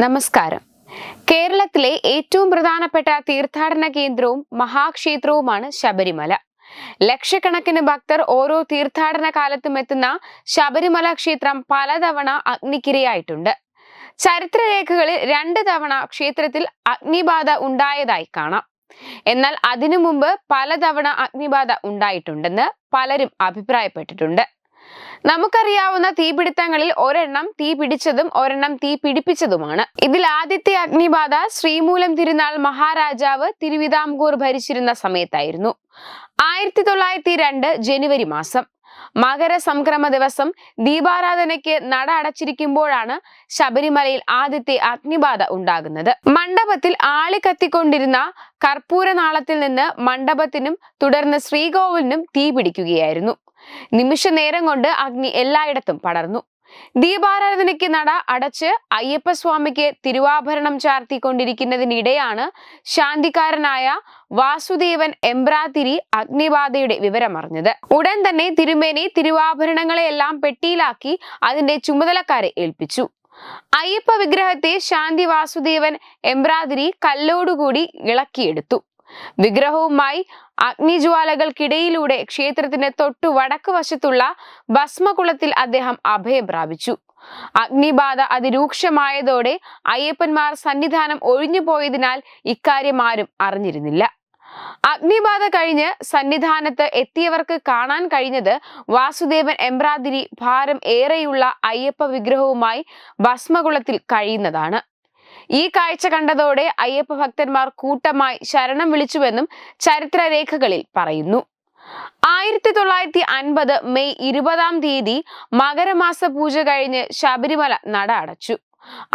നമസ്കാരം. കേരളത്തിലെ ഏറ്റവും പ്രധാനപ്പെട്ട തീർത്ഥാടന കേന്ദ്രവും മഹാക്ഷേത്രവുമാണ് ശബരിമല. ലക്ഷക്കണക്കിന് ഭക്തർ ഓരോ തീർത്ഥാടന കാലത്തും എത്തുന്ന ശബരിമല ക്ഷേത്രം പലതവണ അഗ്നിക്കിരയായിട്ടുണ്ട്. ചരിത്രരേഖകളിൽ 2 തവണ ക്ഷേത്രത്തിൽ അഗ്നിബാധ ഉണ്ടായതായി കാണാം. എന്നാൽ അതിനു മുമ്പ് പലതവണ അഗ്നിബാധ ഉണ്ടായിട്ടുണ്ടെന്ന് പലരും അഭിപ്രായപ്പെട്ടിട്ടുണ്ട്. നമുക്കറിയാവുന്ന തീപിടുത്തങ്ങളിൽ ഒരെണ്ണം തീ പിടിച്ചതും ഒരെണ്ണം തീ പിടിപ്പിച്ചതുമാണ്. ഇതിൽ ആദ്യത്തെ അഗ്നിബാധ ശ്രീമൂലം തിരുനാൾ മഹാരാജാവ് തിരുവിതാംകൂർ ഭരിച്ചിരുന്ന സമയത്തായിരുന്നു. 1902 ജനുവരി മാസം മകരസംക്രമ ദിവസം ദീപാരാധനയ്ക്ക് നട അടച്ചിരിക്കുമ്പോഴാണ് ശബരിമലയിൽ ആദ്യത്തെ അഗ്നിബാധ ഉണ്ടാകുന്നത്. മണ്ഡപത്തിൽ ആളി കത്തിക്കൊണ്ടിരുന്ന കർപ്പൂരനാളത്തിൽ നിന്ന് മണ്ഡപത്തിനും തുടർന്ന് ശ്രീകോവിലിനും തീ പിടിക്കുകയായിരുന്നു. നിമിഷ നേരം കൊണ്ട് അഗ്നി എല്ലായിടത്തും പടർന്നു. ദീപാരാധനയ്ക്ക് നട അടച്ച് അയ്യപ്പസ്വാമിക്ക് തിരുവാഭരണം ചാർത്തിക്കൊണ്ടിരിക്കുന്നതിനിടെയാണ് ശാന്തിക്കാരനായ വാസുദേവൻ എമ്പ്രാതിരി അഗ്നിബാധയുടെ വിവരമറിഞ്ഞത്. ഉടൻ തന്നെ തിരുമേനി തിരുവാഭരണങ്ങളെയെല്ലാം പെട്ടിയിലാക്കി അതിന്റെ ചുമതലക്കാരെ ഏൽപ്പിച്ചു. അയ്യപ്പ വിഗ്രഹത്തെ ശാന്തി വാസുദേവൻ എമ്പ്രാതിരി കല്ലോടുകൂടി ഇളക്കിയെടുത്തു. വിഗ്രഹവുമായി അഗ്നിജ്വാലകൾക്കിടയിലൂടെ ക്ഷേത്രത്തിന് തൊട്ടു വടക്ക് വശത്തുള്ള ഭസ്മകുളത്തിൽ അദ്ദേഹം അഭയം പ്രാപിച്ചു. അഗ്നിബാധ അതിരൂക്ഷമായതോടെ അയ്യപ്പന്മാർ സന്നിധാനം ഒഴിഞ്ഞുപോയതിനാൽ ഇക്കാര്യം ആരും അറിഞ്ഞിരുന്നില്ല. അഗ്നിബാധ കഴിഞ്ഞ് സന്നിധാനത്ത് എത്തിയവർക്ക് കാണാൻ കഴിഞ്ഞത് വാസുദേവൻ എമ്പ്രാതിരി ഭാരം ഏറെയുള്ള അയ്യപ്പ വിഗ്രഹവുമായി ഭസ്മകുളത്തിൽ കഴിയുന്നതാണ്. ഈ കാഴ്ച കണ്ടതോടെ അയ്യപ്പ ഭക്തന്മാർ കൂട്ടമായി ശരണം വിളിച്ചുവെന്നും ചരിത്രരേഖകളിൽ പറയുന്നു. 1950 മെയ് 20 മകരമാസ പൂജ കഴിഞ്ഞ് ശബരിമല നട അടച്ചു.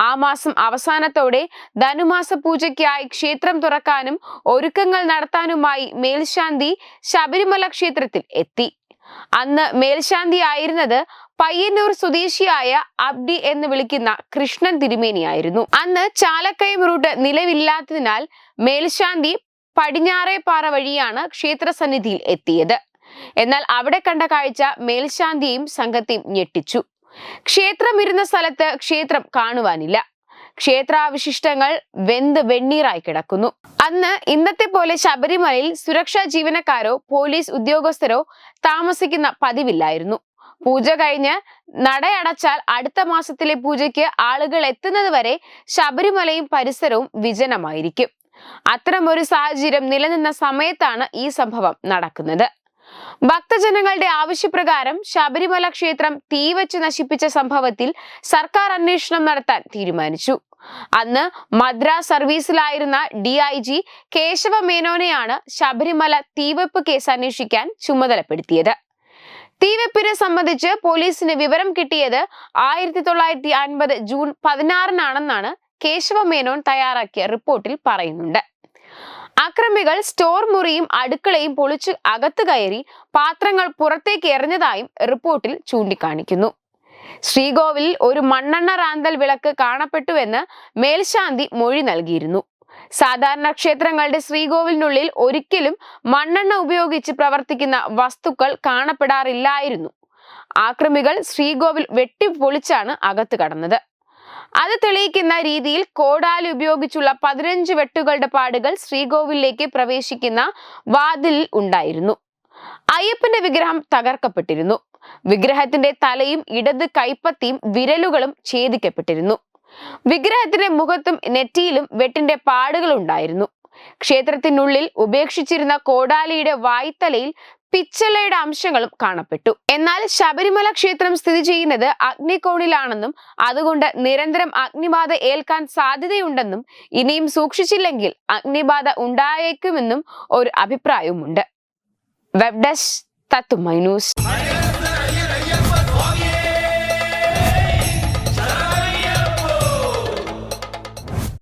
ആ മാസം അവസാനത്തോടെ ധനുമാസ പൂജയ്ക്കായി ക്ഷേത്രം തുറക്കാനും ഒരുക്കങ്ങൾ നടത്താനുമായി മേൽശാന്തി ശബരിമല ക്ഷേത്രത്തിൽ എത്തി. അന്ന് മേൽശാന്തി ആയിരുന്നത് പയ്യന്നൂർ സ്വദേശിയായ അബ്ഡി എന്ന് വിളിക്കുന്ന കൃഷ്ണൻ തിരുമേനിയായിരുന്നു. അന്ന് ചാലക്കയം റൂട്ട് നിലവില്ലാത്തതിനാൽ മേൽശാന്തി പടിഞ്ഞാറേപ്പാറ വഴിയാണ് ക്ഷേത്രസന്നിധിയിൽ എത്തിയത്. എന്നാൽ അവിടെ കണ്ട കാഴ്ച മേൽശാന്തിയെയും സംഘത്തെയും ഞെട്ടിച്ചു. ക്ഷേത്രം ഇരുന്ന സ്ഥലത്ത് ക്ഷേത്രം കാണുവാനില്ല. ക്ഷേത്രാവശിഷ്ടങ്ങൾ വെന്ത് വെണ്ണീറായി കിടക്കുന്നു. അന്ന് ഇന്നത്തെ പോലെ ശബരിമലയിൽ സുരക്ഷാ ജീവനക്കാരോ പോലീസ് ഉദ്യോഗസ്ഥരോ താമസിക്കുന്ന പതിവില്ലായിരുന്നു. പൂജ കഴിഞ്ഞ് നടയടച്ചാൽ അടുത്ത മാസത്തിലെ പൂജയ്ക്ക് ആളുകൾ എത്തുന്നത് വരെ ശബരിമലയും പരിസരവും വിജനമായിരിക്കും. അത്തരമൊരു സാഹചര്യം നിലനിന്ന സമയത്താണ് ഈ സംഭവം നടക്കുന്നത്. ഭക്തജനങ്ങളുടെ ആവശ്യപ്രകാരം ശബരിമല ക്ഷേത്രം തീവച്ച് നശിപ്പിച്ച സംഭവത്തിൽ സർക്കാർ അന്വേഷണം നടത്താൻ തീരുമാനിച്ചു. അന്ന് മദ്രാസ് സർവീസിലായിരുന്ന DIG കേശവ മേനോനെയാണ് ശബരിമല തീവെപ്പ് കേസ് അന്വേഷിക്കാൻ ചുമതലപ്പെടുത്തിയത്. തീവെപ്പിനെ സംബന്ധിച്ച് പോലീസിന് വിവരം കിട്ടിയത് 1950 ജൂൺ 16 കേശവ മേനോൻ തയ്യാറാക്കിയ റിപ്പോർട്ടിൽ പറയുന്നുണ്ട്. അക്രമികൾ സ്റ്റോർ മുറിയും അടുക്കളയും പൊളിച്ച് അകത്ത് കയറി പാത്രങ്ങൾ പുറത്തേക്ക് എറിഞ്ഞതായും റിപ്പോർട്ടിൽ ചൂണ്ടിക്കാണിക്കുന്നു. ശ്രീകോവിലിൽ ഒരു മണ്ണെണ്ണ റാന്തൽ വിളക്ക് കാണപ്പെട്ടുവെന്ന് മേൽശാന്തി മൊഴി നൽകിയിരുന്നു. സാധാരണ ക്ഷേത്രങ്ങളുടെ ശ്രീകോവിലിനുള്ളിൽ ഒരിക്കലും മണ്ണെണ്ണ ഉപയോഗിച്ച് പ്രവർത്തിക്കുന്ന വസ്തുക്കൾ കാണപ്പെടാറില്ലായിരുന്നു. ആക്രമികൾ ശ്രീകോവിൽ വെട്ടിപ്പൊളിച്ചാണ് അകത്ത് കടന്നത്. അത് തെളിയിക്കുന്ന രീതിയിൽ കോടാലി ഉപയോഗിച്ചുള്ള 15 വെട്ടുകളുടെ പാടുകൾ ശ്രീകോവിലേക്ക് പ്രവേശിക്കുന്ന വാതിലിൽ ഉണ്ടായിരുന്നു. അയ്യപ്പന്റെ വിഗ്രഹം തകർക്കപ്പെട്ടിരുന്നു. വിഗ്രഹത്തിന്റെ തലയും ഇടത് കൈപ്പത്തിയും വിരലുകളും ഛേദിക്കപ്പെട്ടിരുന്നു. വിഗ്രഹത്തിന്റെ മുഖത്തും നെറ്റിയിലും വെട്ടിന്റെ പാടുകൾ ഉണ്ടായിരുന്നു. ക്ഷേത്രത്തിനുള്ളിൽ ഉപേക്ഷിച്ചിരുന്ന കോടാലിയുടെ വായ്ത്തലയിൽ പിച്ചളയുടെ അംശങ്ങളും കാണപ്പെട്ടു. എന്നാൽ ശബരിമല ക്ഷേത്രം സ്ഥിതി ചെയ്യുന്നത് അഗ്നികോണിലാണെന്നും അതുകൊണ്ട് നിരന്തരം അഗ്നിബാധ ഏൽക്കാൻ സാധ്യതയുണ്ടെന്നും ഇനിയും സൂക്ഷിച്ചില്ലെങ്കിൽ അഗ്നിബാധ ഉണ്ടായേക്കുമെന്നും ഒരു അഭിപ്രായവുമുണ്ട്. വെബ് ഡെസ്ക് തത്തുമൈ ന്യൂസ്.